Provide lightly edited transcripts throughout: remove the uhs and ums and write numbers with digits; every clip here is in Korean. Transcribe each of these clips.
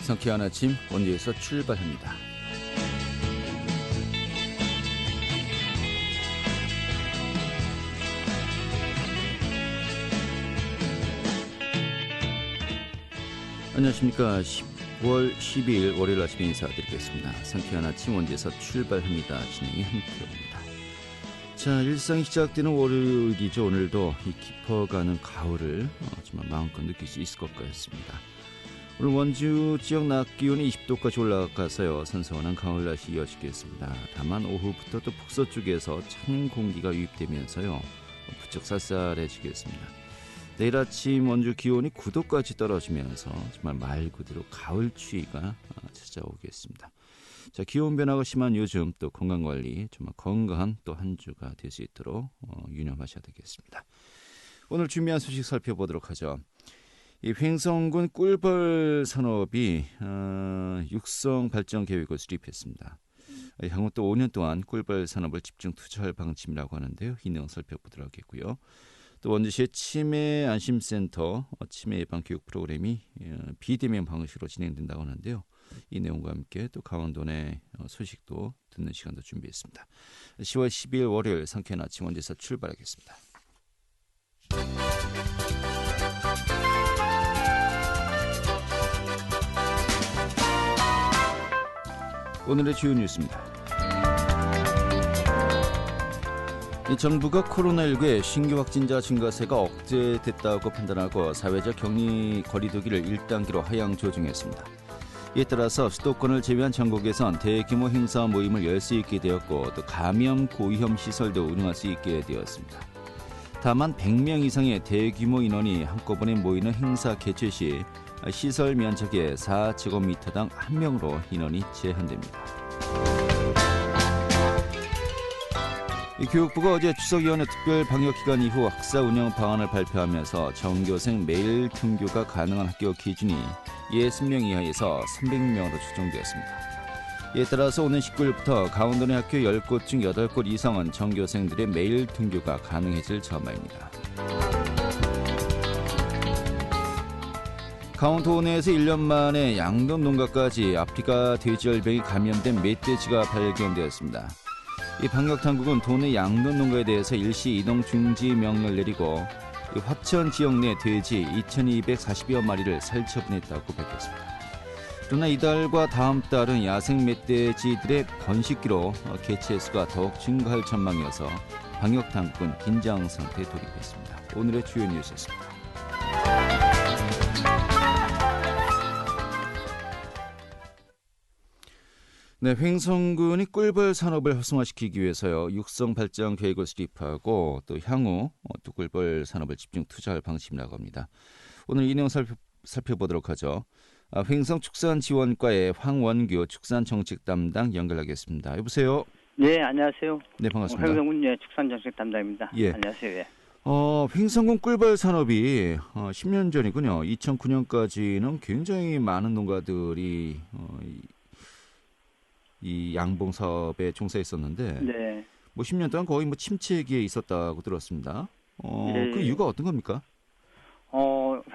상쾌한 아침 원주에서 출발합니다. 안녕하십니까. 10월 12일 월요일 아침 인사드리겠습니다. 상쾌한 아침 원주에서 출발합니다. 진행이 한태호입니다. 자, 일상이 시작되는 월요일이죠. 오늘도 이 깊어가는 가을을 정말 마음껏 느낄 수 있을 것 같습니다. 오늘 원주 지역 낮 기온이 20도까지 올라가서요. 선선한 가을 날씨 이어지겠습니다. 다만 오후부터 또 북서쪽에서 찬 공기가 유입되면서요. 부쩍 쌀쌀해지겠습니다. 내일 아침 원주 기온이 9도까지 떨어지면서 정말 말 그대로 가을 추위가 찾아오겠습니다. 자, 기온 변화가 심한 요즘 또 건강관리 정말 건강한 또 한 주가 될 수 있도록 유념하셔야 되겠습니다. 오늘 준비한 소식 살펴보도록 하죠. 이 횡성군 꿀벌 산업이 육성 발전 계획을 수립했습니다. 향후 또 5년 동안 꿀벌 산업을 집중 투자할 방침이라고 하는데요. 이 내용 살펴보도록 하겠고요. 또 원주시의 치매 안심센터 치매 예방 교육 프로그램이 비대면 방식으로 진행된다고 하는데요. 이 내용과 함께 또 강원도 내 소식도 듣는 시간도 준비했습니다. 10월 12일 월요일 상쾌한 아침 원주에서 출발하겠습니다. 오늘의 주요 뉴스입니다. 정부가 코로나19의 신규 확진자 증가세가 억제됐다고 판단하고 사회적 격리 거리두기를 1단계로 하향 조정했습니다. 이에 따라서 수도권을 제외한 전국에선 대규모 행사 모임을 열 수 있게 되었고 또 감염 고위험 시설도 운영할 수 있게 되었습니다. 다만 100명 이상의 대규모 인원이 한꺼번에 모이는 행사 개최 시 시설 면적의 4제곱미터당 1명으로 인원이 제한됩니다. 교육부가 어제 추석연휴 특별 방역기간 이후 학사 운영 방안을 발표하면서 전교생 매일 등교가 가능한 학교 기준이 60명 이하에서 300명으로 조정되었습니다. 이에 따라서 오는 19일부터 강원도 내 학교 10곳 중 8곳 이상은 전교생들의 매일 등교가 가능해질 전망입니다. 강원도 내에서 1년 만에 양돈 농가까지 아프리카 돼지열병에 감염된 멧돼지가 발견되었습니다. 이 방역당국은 도내 양돈 농가에 대해서 일시 이동 중지 명령을 내리고 화천 지역 내 돼지 2,240여 마리를 살처분했다고 밝혔습니다. 그러나 이달과 다음 달은 야생 멧돼지들의 번식기로 개체 수가 더욱 증가할 전망이어서 방역당국은 긴장 상태에 돌입했습니다. 오늘의 주요 뉴스였습니다. 네, 횡성군이 꿀벌 산업을 활성화시키기 위해서요 육성 발전 계획을 수립하고 또 향후 또 꿀벌 산업을 집중 투자할 방침이라고 합니다. 오늘 이 내용 살펴보도록 하죠. 횡성축산지원과의 황원규 축산정책 담당 연결하겠습니다. 여보세요. 네, 안녕하세요. 네, 반갑습니다. 횡성군 축산정책 담당입니다. 예. 안녕하세요. 예. 횡성군 꿀벌 산업이 10년 전이군요. 2009년까지는 굉장히 많은 농가들이 이 양봉 사업에 종사했었는데 네. 뭐 10년 동안 거의 뭐 침체기에 있었다고 들었습니다. 네. 그 이유가 어떤 겁니까?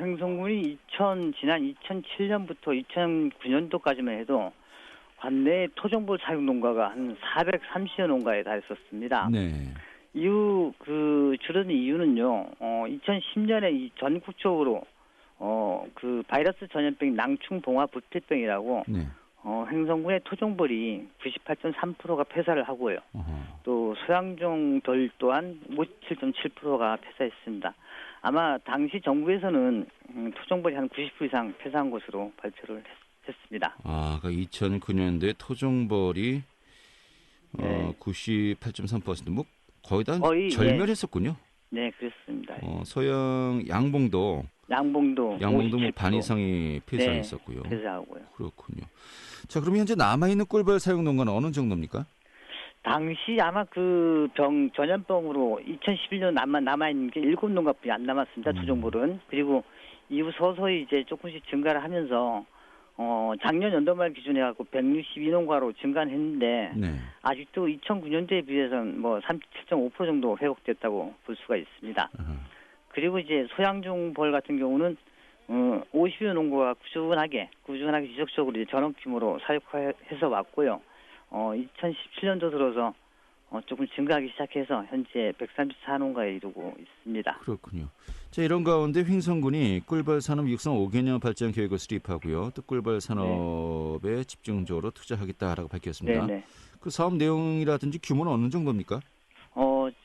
횡성군이 지난 2007년부터 2009년도까지만 해도 관내 토종벌 사육 농가가 한 430여 농가에 달했었습니다. 네. 줄어든 이유는요. 2010년에 전국적으로 그 바이러스 전염병 낭충봉화 부패병이라고 네. 횡성군의 토종벌이 98.3%가 폐사를 하고요. 또 소양종들 또한 57.7%가 폐사했습니다. 아마 당시 정부에서는 토종벌이 한 90% 이상 폐사한 것으로 발표를 했습니다. 그러니까 2009년도에 토종벌이 네. 98.3% 뭐 거의 다 거의, 절멸했었군요. 네, 그렇습니다. 소양 양봉도 뭐 반 이상이 폐사했었고요. 네, 폐사하고요. 그렇군요. 자, 그럼 현재 남아있는 꿀벌 사육 농가는 어느 정도입니까? 당시 아마 그 전염병으로 2011년 남아있는 게 7농가뿐이 안 남았습니다. 토종벌은. 그리고 이후 서서히 이제 조금씩 증가를 하면서 작년 연도말 기준에 갖고 162농가로 증가는 했는데 네. 아직도 2009년도에 비해서는 뭐 37.5% 정도 회복됐다고 볼 수가 있습니다. 그리고 이제 소양종벌 같은 경우는 50여 농가가 꾸준하게 지속적으로 이제 전업 규모로 사육해서 왔고요. 2017년도 들어서 조금 증가하기 시작해서 현재 134농가에 이르고 있습니다. 그렇군요. 자, 이런 가운데 횡성군이 꿀벌 산업 육성 5개년 발전 계획을 수립하고요. 또 꿀벌 산업에 집중적으로 투자하겠다라고 밝혔습니다. 네네. 그 사업 내용이라든지 규모는 어느 정도입니까?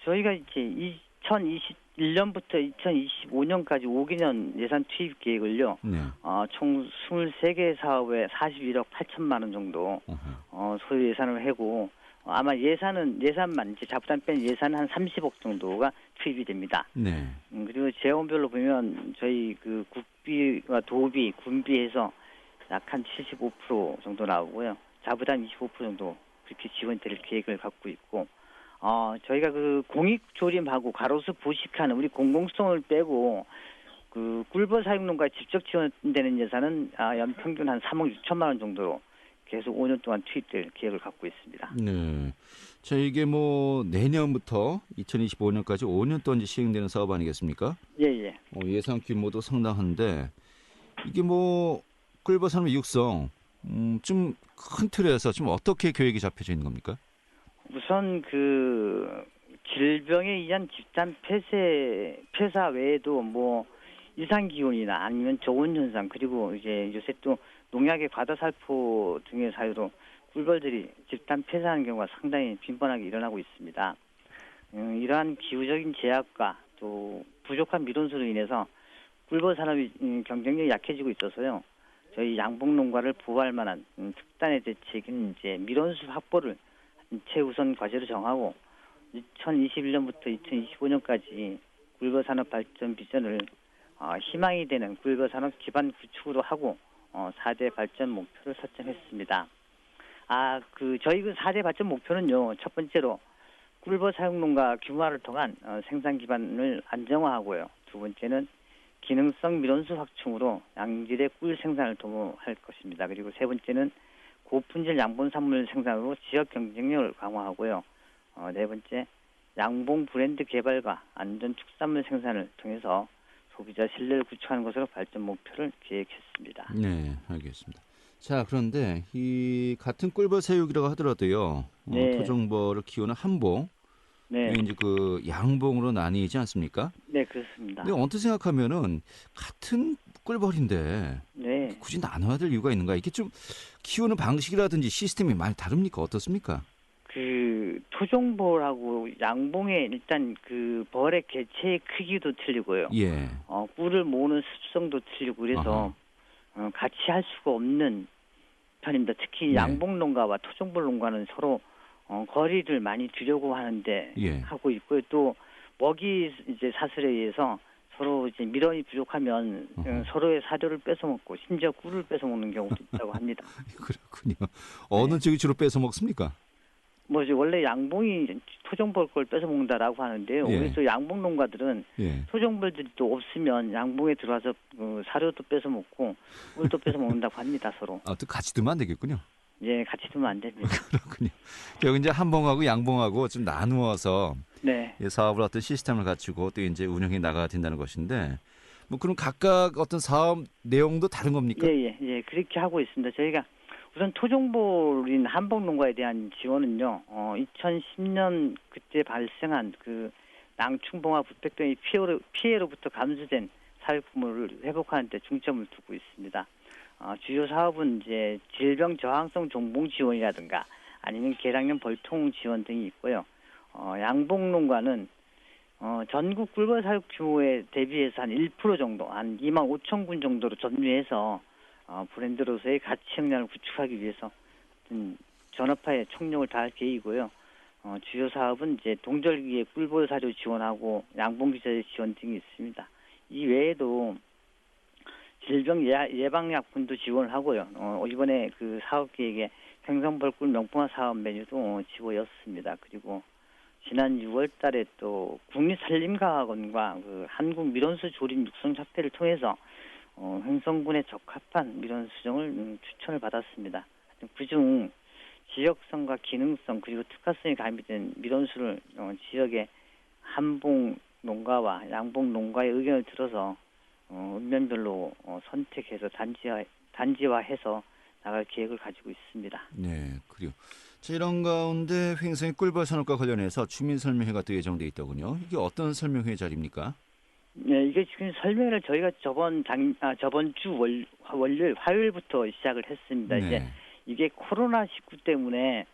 저희가 이제 2021년부터 2025년까지 5개년 예산 투입 계획을요. 네. 총 23개 사업에 41억 8천만 원 정도 소요 예산을 하고 아마 예산만 이제 자부담 뺀 예산 한 30억 정도가 투입이 됩니다. 네. 그리고 재원별로 보면 저희 그 국비와 도비, 군비에서 약 한 75% 정도 나오고요. 자부담 25% 정도 그렇게 지원될 계획을 갖고 있고 저희가 그 공익 조림하고 가로수 부식하는 우리 공공성을 빼고 그 꿀벌 사육농가에 직접 지원되는 예산은 연평균 한 3억 6천만 원 정도로 계속 5년 동안 투입될 계획을 갖고 있습니다. 네. 자, 이게 뭐 내년부터 2025년까지 5년 동안 이제 시행되는 사업 아니겠습니까? 예. 예산 규모도 상당한데 이게 뭐 꿀벌 산업 육성 좀 큰 틀에서 좀 어떻게 계획이 잡혀져 있는 겁니까? 우선 그 질병에 의한 집단 폐사 외에도 뭐 이상 기온이나 아니면 저온 현상 그리고 이제 요새 또 농약의 과다 살포 등의 사유로 꿀벌들이 집단 폐사하는 경우가 상당히 빈번하게 일어나고 있습니다. 이러한 기후적인 제약과 또 부족한 미론수로 인해서 꿀벌 산업이 경쟁력이 약해지고 있어서요. 저희 양봉 농가를 보호할 만한 특단의 대책인 이제 미론수 확보를 최우선 과제로 정하고 2021년부터 2025년까지 꿀벌 산업 발전 비전을 희망이 되는 꿀벌 산업 기반 구축으로 하고 4대 발전 목표를 설정했습니다. 저희 그 4대 발전 목표는요. 첫 번째로 꿀벌 사육농가 규모화를 통한 생산 기반을 안정화하고요. 두 번째는 기능성 밀원수 확충으로 양질의 꿀 생산을 도모할 것입니다. 그리고 세 번째는 고품질 양봉산물 생산으로 지역 경쟁력을 강화하고요. 네 번째, 양봉 브랜드 개발과 안전 축산물 생산을 통해서 소비자 신뢰를 구축하는 것으로 발전 목표를 계획했습니다. 네, 알겠습니다. 자, 그런데 이 같은 꿀벌 사육이라고 하더라도요. 네. 토종벌을 키우는 한봉, 네, 이제 그 양봉으로 나뉘지 않습니까? 네 그렇습니다. 근데 언뜻 생각하면은 같은 꿀벌인데 네, 굳이 나눠야 될 이유가 있는가? 이게 좀 키우는 방식이라든지 시스템이 많이 다릅니까? 어떻습니까? 그 토종벌하고 양봉의 일단 그 벌의 개체의 크기도 틀리고요. 예. 꿀을 모으는 습성도 틀리고 그래서 같이 할 수가 없는 편입니다. 특히 네. 양봉 농가와 토종벌 농가는 서로 거리를 많이 두려고 하는데 예. 하고 있고요. 또 먹이 이제 사슬에 의해서 서로 이제 밀원이 부족하면 서로의 사료를 뺏어먹고 심지어 꿀을 뺏어먹는 경우도 있다고 합니다. 그렇군요. 어느 쪽이 주로 뺏어 먹습니까? 뭐 이제 원래 양봉이 토종벌 걸 뺏어먹는다라고 하는데요. 예. 그래서 양봉 농가들은 예. 토종벌들이 또 없으면 양봉에 들어와서 사료도 뺏어먹고 꿀도 뺏어먹는다고 합니다. 서로. 또 같이 두면 안 되겠군요. 예, 같이 두면 안 됩니다. 그렇군요. 결국 이제 한봉하고 양봉하고 좀 나누어서 네. 사업을 어떤 시스템을 갖추고 또 이제 운영해 나가야 된다는 것인데 뭐 그럼 각각 어떤 사업 내용도 다른 겁니까? 예. 그렇게 하고 있습니다. 저희가 우선 토종벌인 한복농가에 대한 지원은요. 2010년 그때 발생한 그 낭충봉화 부패 등의 피해로부터 감소된 사육 규모를 회복하는 데 중점을 두고 있습니다. 주요 사업은 이제 질병 저항성 종봉 지원이라든가 아니면 계량형 벌통 지원 등이 있고요. 양봉농가는 전국 꿀벌 사육 규모에 대비해서 한 1% 정도, 한 2만 5천 군 정도로 전유해서 브랜드로서의 가치 역량을 구축하기 위해서 전업화에 총력을 다할 계획이고요. 주요 사업은 이제 동절기에 꿀벌 사료 지원하고 양봉 기자재 지원 등이 있습니다. 이 외에도 질병 예방약품도 지원을 하고요. 이번에 그 사업 계획에 횡성벌꿀 명품화 사업 메뉴도 집어였습니다. 그리고 지난 6월달에 또 국립산림과학원과 그 한국밀원수 조림 육성 협회를 통해서 횡성군에 적합한 밀원 수정을 추천을 받았습니다. 그중 지역성과 기능성 그리고 특화성이 가미된 밀원수를 지역의 한봉 농가와 양봉 농가의 의견을 들어서 읍면별로 선택해서 단지화해서 나갈 계획을 가지고 있습니다. 네, 그리고 자, 이런 가운데 횡성의 꿀벌 산업과 관련해서 주민 설명회가 또 예정돼 있더군요. 이게 어떤 설명회 자리입니까? 네, 이게 지금 설명을 저희가 저번 주 월요일 화요일부터 시작을 했습니다. 네. 이제 이게 코로나19 때문에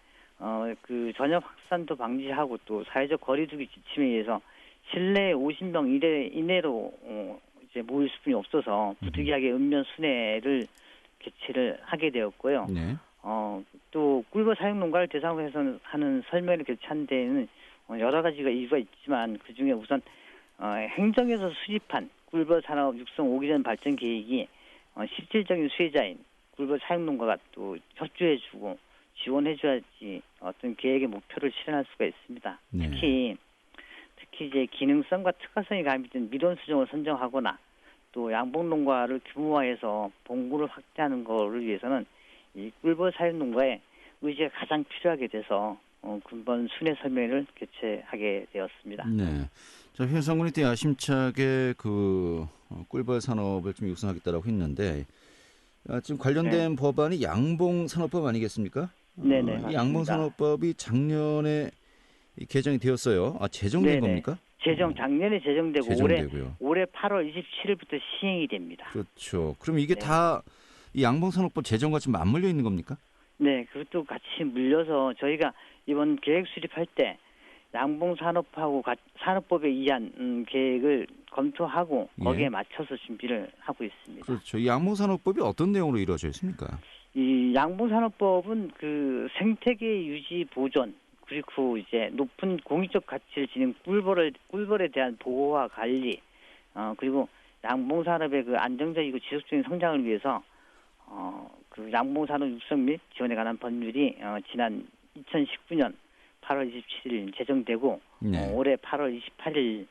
그 전염 확산도 방지하고 또 사회적 거리두기 지침에 의해서 실내 50명 이내로 이제 모일 수준이 없어서 부득이하게 읍면 순회를 개최를 하게 되었고요. 네. 또 꿀벌 사육 농가를 대상으로 해서 하는 설명을 개최한 데에는 여러 가지가 이유가 있지만 그 중에 우선 행정에서 수립한 꿀벌 산업 육성 5개년 발전 계획이 실질적인 수혜자인 꿀벌 사육 농가가 또 협조해주고 지원해줘야지 어떤 계획의 목표를 실현할 수가 있습니다. 네. 특히 이제 기능성과 특화성이 가미된 밀원 수종을 선정하거나 또 양봉 농가를 규모화해서 봉구를 확대하는 것을 위해서는 이 꿀벌 사육 농가의 의지가 가장 필요하게 돼서 근본 순회 설명회를 개최하게 되었습니다. 네. 자, 횡성군이 또 야심차게 그 꿀벌 산업을 좀 육성하겠다라고 했는데 지금 관련된 법안이 양봉 산업법 아니겠습니까? 네네. 이 맞습니다. 양봉 산업법이 작년에 개정이 되었어요. 제정된 네네. 겁니까? 작년에 제정되고 제정되고요. 올해 8월 27일부터 시행이 됩니다. 그렇죠. 그럼 이게 네. 다 이 양봉 산업법 제정과 지금 맞물려 있는 겁니까? 네, 그것도 같이 물려서 저희가 이번 계획 수립할 때 양봉 산업하고 산업법에 의한 계획을 검토하고 거기에 예. 맞춰서 준비를 하고 있습니다. 그렇죠. 이 양봉 산업법이 어떤 내용으로 이루어져 있습니까? 이 양봉 산업법은 그 생태계 유지 보존 그리고 이제 높은 공익적 가치를 지닌 꿀벌에 대한 보호와 관리 그리고 양봉 산업의 그 안정적이고 지속적인 성장을 위해서 그 양봉 산업 육성 및 지원에 관한 법률이 지난 2019년 8월 27일 제정되고 네. 올해 8월 28일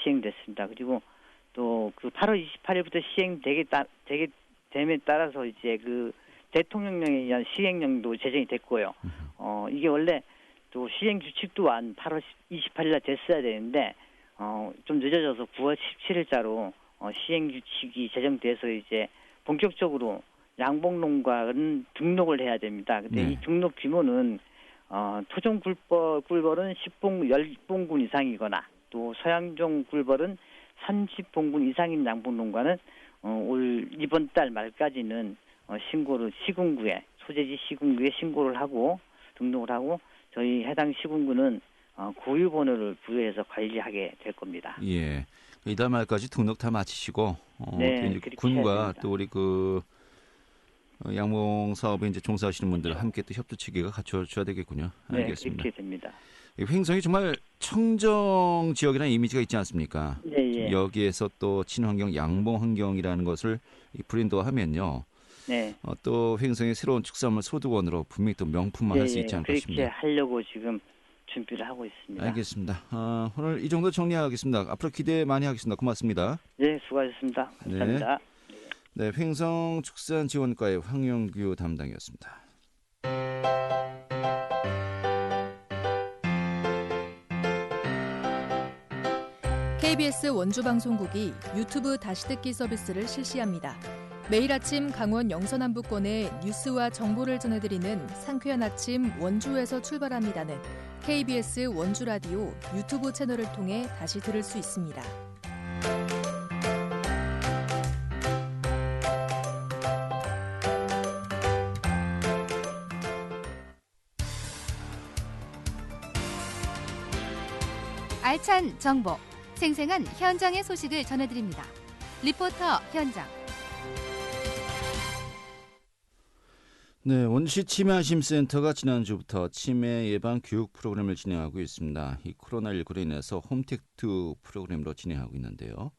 시행됐습니다. 그리고 또 그 8월 28일부터 됨에 따라서 이제 그 대통령령에 의한 시행령도 제정이 됐고요. 이게 원래 또 시행 규칙 또한 8월 28일날 됐어야 되는데 좀 늦어져서 9월 17일자로 시행 규칙이 제정돼서 이제 본격적으로 양봉 농가는 등록을 해야 됩니다. 근데 네. 이 등록 규모는 토종 꿀벌은 10봉군 이상이거나 또 서양종 꿀벌은 30봉군 이상인 양봉 농가는 이번 달 말까지는 신고를 시군구에 소재지 시군구에 신고를 하고 등록을 하고 저희 해당 시군구는 고유번호를 부여해서 관리하게 될 겁니다. 예. 이달 말까지 등록 다 마치시고 네, 또 이제 그렇게 군과 해야 됩니다. 또 우리 그 양봉 사업에 이제 종사하시는 분들 함께 또 협조 체계가 갖춰져야 되겠군요. 네, 알겠습니다. 그렇게 됩니다. 이 횡성이 정말 청정 지역이라는 이미지가 있지 않습니까? 예. 여기에서 또 친환경 양봉 환경이라는 것을 브랜드화하면요. 네. 또 횡성의 새로운 축산물 소득원으로 분명히 또 명품화할 수 있지 않을까 그렇게 싶습니다. 하려고 지금 준비를 하고 있습니다. 알겠습니다. 오늘 이 정도 정리하겠습니다. 앞으로 기대 많이 하겠습니다. 고맙습니다. 네, 수고하셨습니다. 감사합니다. 네, 횡성 축산지원과의 황영규 담당이었습니다. KBS 원주방송국이 유튜브 다시 듣기 서비스를 실시합니다. 매일 아침 강원 영서남부권의 뉴스와 정보를 전해드리는 상쾌한 아침 원주에서 출발합니다는 KBS 원주라디오 유튜브 채널을 통해 다시 들을 수 있습니다. 알찬 정보, 생생한 현장의 소식을 전해드립니다. 리포터 현장. 네, 원주시 치매안심센터가 지난주부터 치매 예방 교육 프로그램을 진행하고 있습니다. 이 코로나19로 인해서 홈택트 프로그램으로 진행하고 있는데요.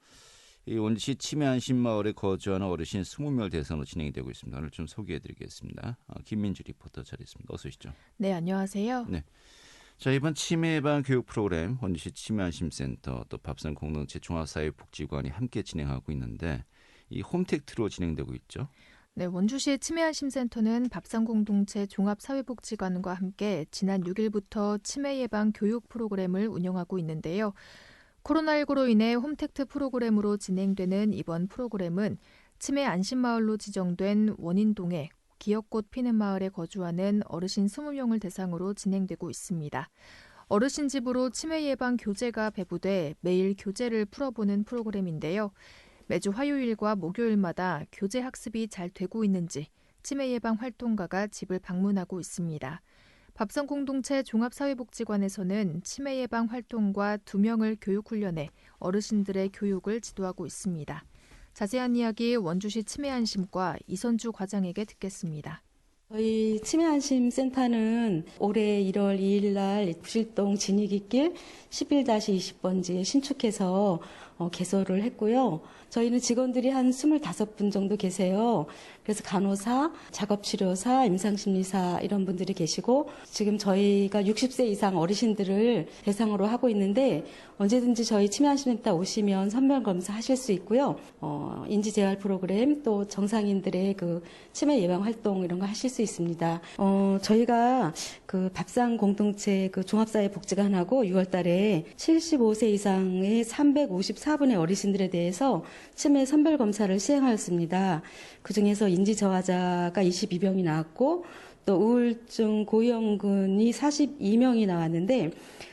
이 원주시 치매안심마을에 거주하는 어르신 20명을 대상으로 진행이 되고 있습니다. 오늘 좀 소개해드리겠습니다. 김민주 리포터 자리했습니다. 어서 오시죠. 네, 안녕하세요. 네. 자, 이번 치매 예방 교육 프로그램 원주시 치매안심센터 또 밥산 공동체 종합사회복지관이 함께 진행하고 있는데 이 홈택트로 진행되고 있죠. 네, 원주시의 치매안심센터는 밥산공동체 종합사회복지관과 함께 지난 6일부터 치매 예방 교육 프로그램을 운영하고 있는데요. 코로나19로 인해 홈택트 프로그램으로 진행되는 이번 프로그램은 치매 안심마을로 지정된 원인동에 기억꽃 피는 마을에 거주하는 어르신 20명을 대상으로 진행되고 있습니다. 어르신 집으로 치매 예방 교재가 배부돼 매일 교재를 풀어보는 프로그램인데요. 매주 화요일과 목요일마다 교재 학습이 잘 되고 있는지 치매 예방 활동가가 집을 방문하고 있습니다. 밥성공동체 종합사회복지관에서는 치매 예방 활동과 2명을 교육훈련해 어르신들의 교육을 지도하고 있습니다. 자세한 이야기 원주시 치매안심과 이선주 과장에게 듣겠습니다. 저희 치매안심센터는 올해 1월 2일 날 부실동 진익이길 11-20번지에 신축해서 개소를 했고요. 저희는 직원들이 한 25분 정도 계세요. 그래서 간호사, 작업치료사, 임상심리사 이런 분들이 계시고 지금 저희가 60세 이상 어르신들을 대상으로 하고 있는데 언제든지 저희 치매안심센터 오시면 선별검사 하실 수 있고요. 인지재활 프로그램 또 정상인들의 그 치매 예방 활동 이런 거 하실 수 있습니다. 저희가 그 밥상 공동체 그 종합사회복지관하고 6월 달에 75세 이상의 354분의 어르신들에 대해서 치매 선별검사를 시행하였습니다. 그중에서 인지저하자가 22명이 나왔고 또 우울증 고위험군이 42명이 나왔는데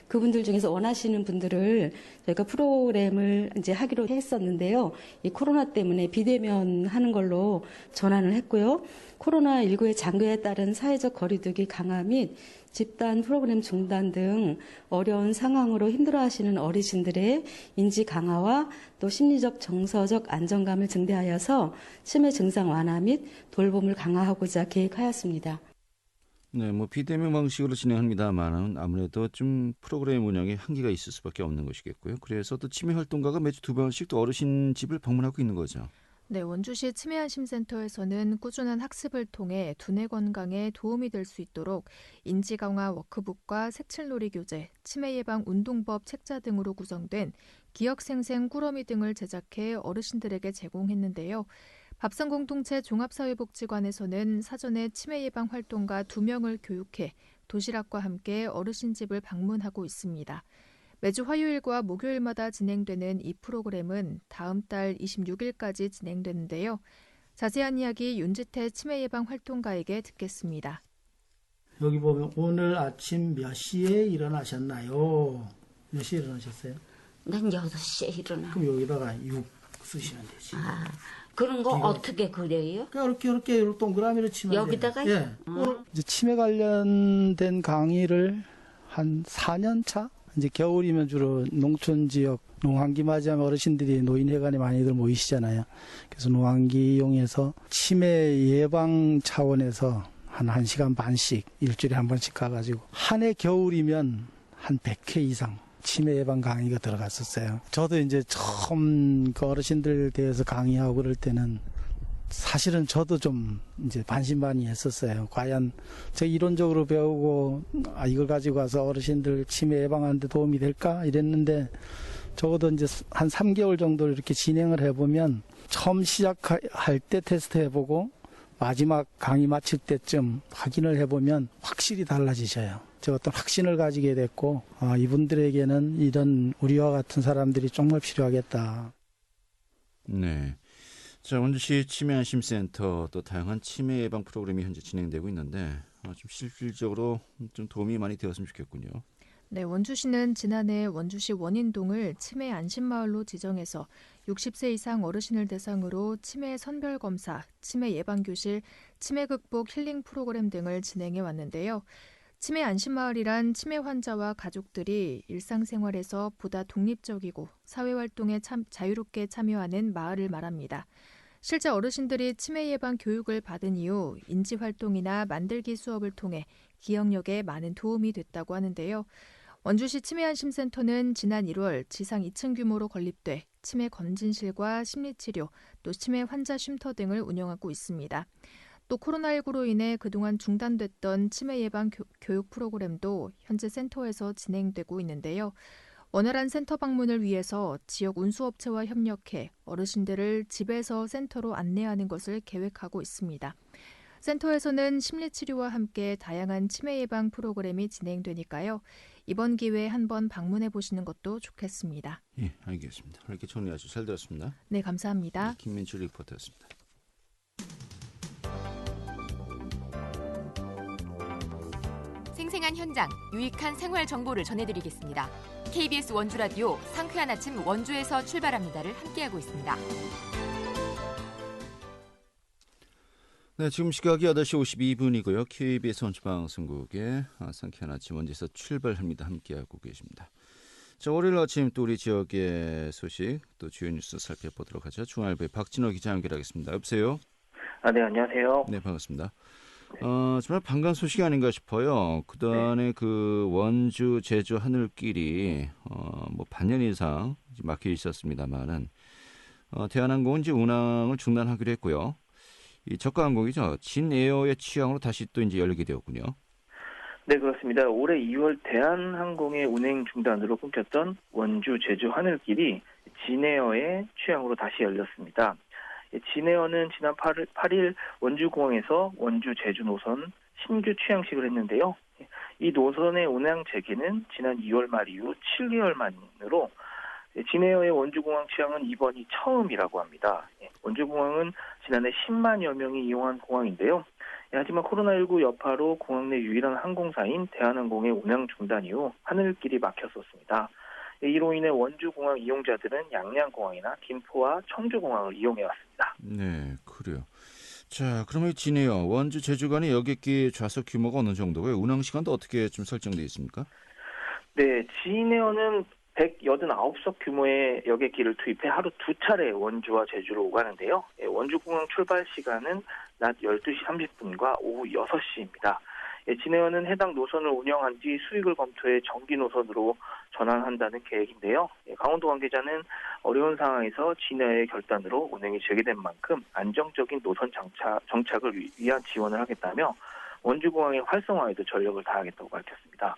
그분들 중에서 원하시는 분들을 저희가 프로그램을 이제 하기로 했었는데요. 이 코로나 때문에 비대면 하는 걸로 전환을 했고요. 코로나19의 장기에 따른 사회적 거리두기 강화 및 집단 프로그램 중단 등 어려운 상황으로 힘들어하시는 어르신들의 인지 강화와 또 심리적 정서적 안정감을 증대하여서 치매 증상 완화 및 돌봄을 강화하고자 계획하였습니다. 네, 비대면 방식으로 진행합니다만 아무래도 좀 프로그램 운영에 한계가 있을 수밖에 없는 것이겠고요. 그래서 또 치매 활동가가 매주 2번씩 또 어르신 집을 방문하고 있는 거죠. 네, 원주시 치매안심센터에서는 꾸준한 학습을 통해 두뇌 건강에 도움이 될 수 있도록 인지 강화 워크북과 색칠놀이 교재, 치매 예방 운동법 책자 등으로 구성된 기억생생 꾸러미 등을 제작해 어르신들에게 제공했는데요. 밥상공동체 종합사회복지관에서는 사전에 치매 예방 활동가 2명을 교육해 도시락과 함께 어르신 집을 방문하고 있습니다. 매주 화요일과 목요일마다 진행되는 이 프로그램은 다음 달 26일까지 진행되는데요. 자세한 이야기 윤지태 치매 예방 활동가에게 듣겠습니다. 여기 보면 오늘 아침 몇 시에 일어나셨나요? 몇 시에 일어나셨어요? 난 6시에 일어나. 그럼 여기다가 6 쓰시면 되지. 그런 거 이거, 어떻게 그려요? 이렇게 동그라미로 치면 여기다가? 돼요. 예. 이제 치매 관련된 강의를 한 4년 차? 이제 겨울이면 주로 농촌 지역 농한기 맞이하면 어르신들이 노인회관에 많이들 모이시잖아요. 그래서 농한기 이용해서 치매 예방 차원에서 한 1시간 반씩 일주일에 한 번씩 가가지고 한 해 겨울이면 한 100회 이상 치매 예방 강의가 들어갔었어요. 저도 이제 처음 그 어르신들 대해서 강의하고 그럴 때는 사실은 저도 좀 이제 반신반의했었어요. 과연 저 이론적으로 배우고 이걸 가지고 와서 어르신들 치매 예방하는 데 도움이 될까 이랬는데 적어도 이제 한 3개월 정도 이렇게 진행을 해보면 처음 시작할 때 테스트 해보고 마지막 강의 마칠 때쯤 확인을 해보면 확실히 달라지셔요. 저 어떤 확신을 가지게 됐고 이분들에게는 이런 우리와 같은 사람들이 정말 필요하겠다. 네. 자, 원주시 치매안심센터 또 다양한 치매 예방 프로그램이 현재 진행되고 있는데 좀 실질적으로 좀 도움이 많이 되었으면 좋겠군요. 네, 원주시는 지난해 원주시 원인동을 치매 안심마을로 지정해서 60세 이상 어르신을 대상으로 치매 선별검사, 치매 예방교실, 치매 극복 힐링 프로그램 등을 진행해 왔는데요. 치매 안심마을이란 치매 환자와 가족들이 일상생활에서 보다 독립적이고 사회활동에 자유롭게 참여하는 마을을 말합니다. 실제 어르신들이 치매 예방 교육을 받은 이후 인지활동이나 만들기 수업을 통해 기억력에 많은 도움이 됐다고 하는데요. 원주시 치매안심센터는 지난 1월 지상 2층 규모로 건립돼 치매 건진실과 심리치료, 또 치매 환자 쉼터 등을 운영하고 있습니다. 또 코로나19로 인해 그동안 중단됐던 치매 예방 교육 프로그램도 현재 센터에서 진행되고 있는데요. 원활한 센터 방문을 위해서 지역 운수업체와 협력해 어르신들을 집에서 센터로 안내하는 것을 계획하고 있습니다. 센터에서는 심리치료와 함께 다양한 치매 예방 프로그램이 진행되니까요. 이번 기회에 한번 방문해 보시는 것도 좋겠습니다. 예, 알겠습니다. 이렇게 정리 아주 잘 들었습니다. 네, 감사합니다. 김민철 리포터였습니다. 생생한 현장, 유익한 생활 정보를 전해드리겠습니다. KBS 원주 라디오 상쾌한 아침 원주에서 출발합니다를 함께하고 있습니다. 네, 지금 시각이 8시 52분이고요. KBS 원주방송국의 상쾌한 아침 원주에서 출발합니다. 함께하고 계십니다. 자, 월요일 아침 또 우리 지역의 소식, 또 주요 뉴스 살펴보도록 하죠. 중앙일보의 박진호 기자 연결하겠습니다. 여보세요? 네, 안녕하세요. 네, 반갑습니다. 정말 반가운 소식이 아닌가 싶어요. 그동안에 그 원주, 제주 하늘길이 뭐 반년 이상 막혀 있었습니다만은 대한항공은 이제 운항을 중단하기로 했고요. 이 저가 항공이죠. 진에어의 취향으로 다시 또 이제 열리게 되었군요. 네, 그렇습니다. 올해 2월 대한항공의 운행 중단으로 끊겼던 원주, 제주 하늘길이 진에어의 취향으로 다시 열렸습니다. 진에어는 지난 8일 원주공항에서 원주, 제주 노선 신규 취향식을 했는데요. 이 노선의 운항 재개는 지난 2월 말 이후 7개월 만으로 진에어의 원주공항 취향은 이번이 처음이라고 합니다. 원주공항은 지난해 10만여 명이 이용한 공항인데요. 하지만 코로나19 여파로 공항 내 유일한 항공사인 대한항공의 운항 중단 이후 하늘길이 막혔었습니다. 이로 인해 원주공항 이용자들은 양양공항이나 김포와 청주공항을 이용해왔습니다. 네, 그래요. 자, 그러면 진에어, 원주, 제주 간의 여객기 좌석 규모가 어느 정도고요? 운항 시간도 어떻게 좀 설정되어 있습니까? 네, 진에어는 189석 규모의 여객기를 투입해 하루 2차례 원주와 제주로 오가는데요. 원주공항 출발 시간은 낮 12시 30분과 오후 6시입니다. 진에어는 해당 노선을 운영한 뒤 수익을 검토해 정기 노선으로 전환한다는 계획인데요. 강원도 관계자는 어려운 상황에서 진에어의 결단으로 운행이 재개된 만큼 안정적인 노선 정착을 위한 지원을 하겠다며 원주공항의 활성화에도 전력을 다하겠다고 밝혔습니다.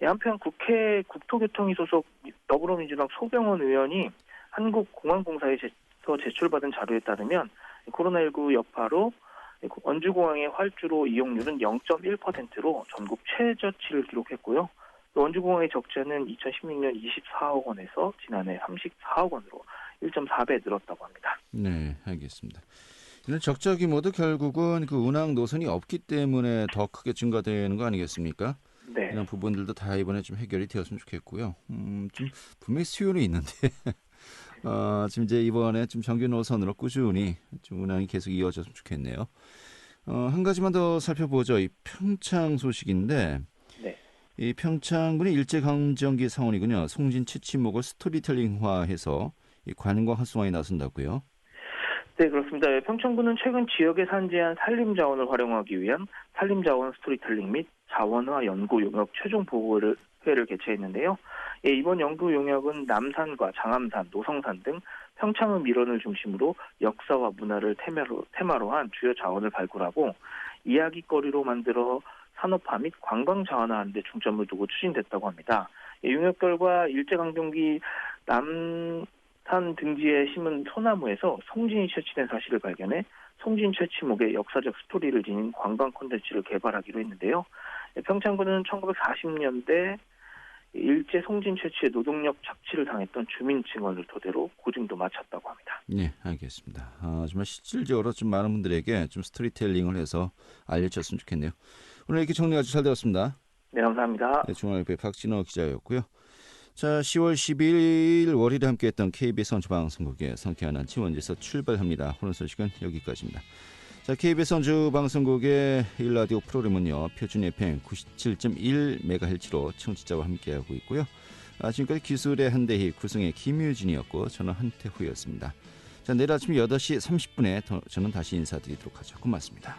한편 국회 국토교통위 소속 더불어민주당 소병원 의원이 한국공항공사에서 제출받은 자료에 따르면 코로나19 여파로 원주공항의 활주로 이용률은 0.1%로 전국 최저치를 기록했고요. 원주공항의 적자는 2016년 24억 원에서 지난해 34억 원으로 1.4배 늘었다고 합니다. 네, 알겠습니다. 이런 적자 규모도 결국은 그 운항 노선이 없기 때문에 더 크게 증가되는 거 아니겠습니까? 네. 이런 부분들도 다 이번에 좀 해결이 되었으면 좋겠고요. 좀 분명히 수요는 있는데 지금 이제 이번에 좀 정규 노선으로 꾸준히 좀 운항이 계속 이어졌으면 좋겠네요. 한 가지만 더 살펴보죠. 이 평창 소식인데, 네. 이 평창군의 일제강점기 사원이군요. 송진 최치목을 스토리텔링화해서 이 관광 활성화에 나선다고요. 네, 그렇습니다. 평창군은 최근 지역에 산재한 산림자원을 활용하기 위한 산림자원 스토리텔링 및 자원화 연구 용역 최종 보고회를 개최했는데요. 이번 연구 용역은 남산과 장암산, 노성산 등 평창의 밀원을 중심으로 역사와 문화를 테마로 한 주요 자원을 발굴하고 이야기거리로 만들어 산업화 및 관광 자원화하는 데 중점을 두고 추진됐다고 합니다. 용역 결과 일제강점기 남산 등지에 심은 소나무에서 송진이 채취된 사실을 발견해 송진 채취목의 역사적 스토리를 지닌 관광 콘텐츠를 개발하기로 했는데요. 평창군은 1940년대 일제 송진 채취에 노동력 착취를 당했던 주민 증언을 토대로 고증도 마쳤다고 합니다. 네, 알겠습니다. 정말 실질적으로 좀 많은 분들에게 좀 스토리텔링을 해서 알려졌으면 좋겠네요. 오늘 이렇게 정리 아주 잘 되었습니다. 네, 감사합니다. 네, 중앙일보의 박진호 기자였고요. 자, 10월 12일 월요일에 함께했던 KBS 원주방송국의 상쾌한 아침 원주에서 출발합니다. 오늘 소식은 여기까지입니다. 자, KBS 원주방송국의 일라디오 프로그램은요, 표준 FM 97.1MHz로 청취자와 함께하고 있고요. 지금까지 기술의 한대희, 구성의 김유진이었고 저는 한태후였습니다. 자, 내일 아침 8시 30분에 저는 다시 인사드리도록 하죠. 고맙습니다.